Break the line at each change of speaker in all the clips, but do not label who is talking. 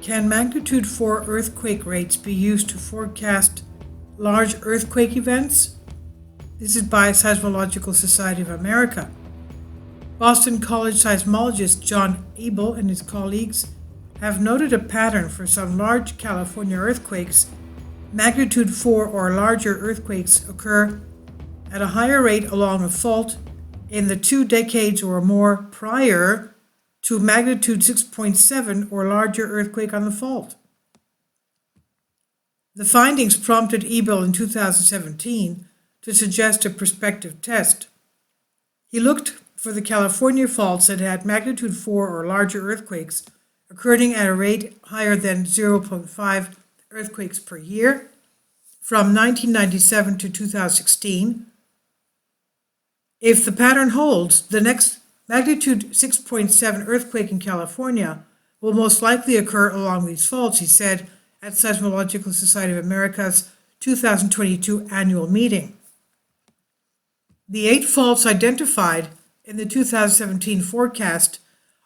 Can magnitude 4 earthquake rates be used to forecast large earthquake events? This is by Seismological Society of America. Boston College seismologist John Abel and his colleagues have noted a pattern for some large California earthquakes. Magnitude 4 or larger earthquakes occur at a higher rate along a fault in the 2 decades or more prior to magnitude 6.7 or larger earthquake on the fault. The findings prompted Abel in 2017 to suggest a prospective test. He looked for the California faults that had magnitude 4 or larger earthquakes occurring at a rate higher than 0.5 earthquakes per year from 1997 to 2016. If the pattern holds, the next magnitude 6.7 earthquake in California will most likely occur along these faults, he said at Seismological Society of America's 2022 annual meeting. The 8 faults identified in the 2017 forecast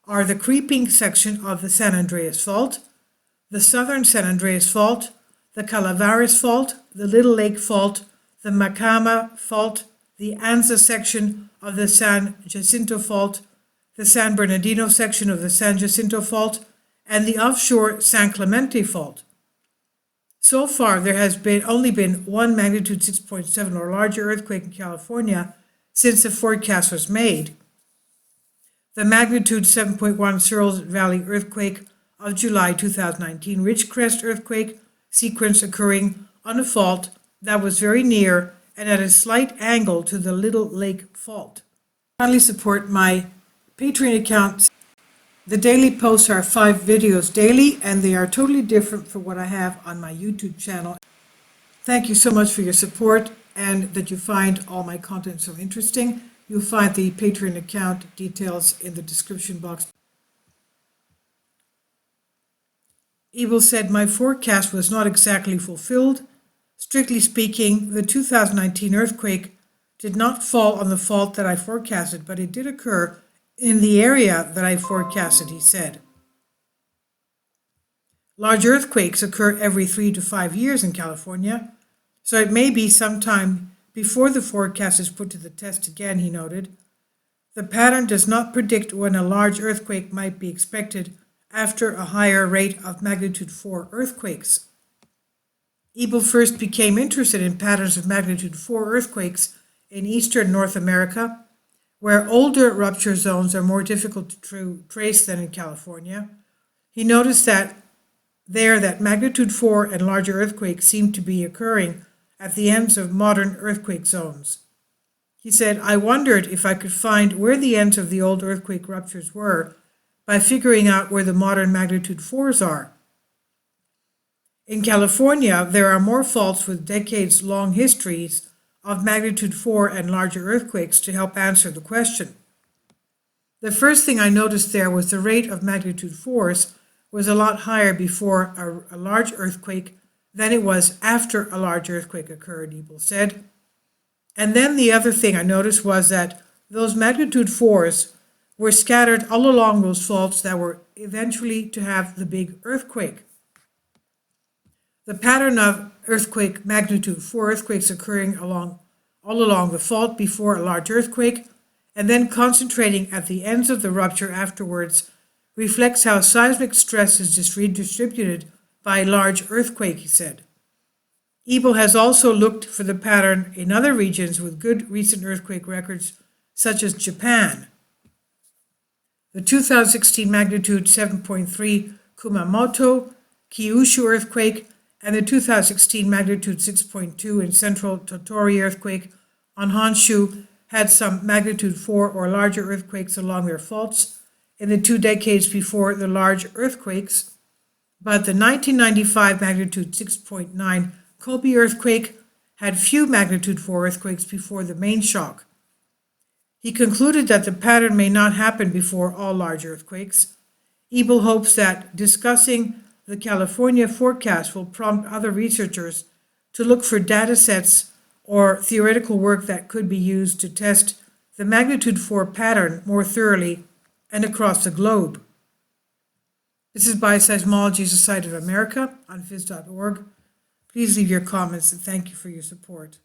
are the creeping section of the San Andreas Fault, the southern San Andreas Fault, the Calaveras Fault, the Little Lake Fault, the Macama Fault, the Anza section of the San Jacinto Fault, the San Bernardino section of the San Jacinto Fault, and the offshore San Clemente Fault. So far, there has only been one magnitude 6.7 or larger earthquake in California since the forecast was made. The magnitude 7.1 Searles Valley earthquake of July 2019 Ridgecrest earthquake sequence occurring on a fault that was very near and at a slight angle to the Little Lake Fault. Kindly support my Patreon account. The daily posts are 5 videos daily, and they are totally different from what I have on my YouTube channel. Thank you so much for your support and that you find all my content so interesting. You'll find the Patreon account details in the description box. Abel said, my forecast was not exactly fulfilled. Strictly speaking, the 2019 earthquake did not fall on the fault that I forecasted, but it did occur in the area that I forecasted, he said. Large earthquakes occur every 3 to 5 years in California, so it may be sometime before the forecast is put to the test again, he noted. The pattern does not predict when a large earthquake might be expected after a higher rate of magnitude 4 earthquakes. Abel first became interested in patterns of magnitude 4 earthquakes in eastern North America, where older rupture zones are more difficult to trace than in California. He noticed that magnitude 4 and larger earthquakes seem to be occurring at the ends of modern earthquake zones. He said, I wondered if I could find where the ends of the old earthquake ruptures were by figuring out where the modern magnitude 4s are. In California, there are more faults with decades-long histories of magnitude 4 and larger earthquakes to help answer the question. The first thing I noticed there was the rate of magnitude 4s was a lot higher before a large earthquake than it was after a large earthquake occurred, Abel said. And then the other thing I noticed was that those magnitude 4s were scattered all along those faults that were eventually to have the big earthquake. The pattern of magnitude 4 earthquakes occurring all along the fault before a large earthquake and then concentrating at the ends of the rupture afterwards reflects how seismic stress is redistributed by a large earthquake, he said. Abel has also looked for the pattern in other regions with good recent earthquake records, such as Japan. The 2016 magnitude 7.3 Kumamoto Kyushu earthquake and the 2016 magnitude 6.2 in central Totori earthquake on Honshu had some magnitude 4 or larger earthquakes along their faults in the 2 decades before the large earthquakes, but the 1995 magnitude 6.9 Kobe earthquake had few magnitude 4 earthquakes before the main shock. He concluded that the pattern may not happen before all large earthquakes. Abel hopes that discussing the California forecast will prompt other researchers to look for data sets or theoretical work that could be used to test the magnitude 4 pattern more thoroughly and across the globe. This is by Seismology Society of America on phys.org. Please leave your comments and thank you for your support.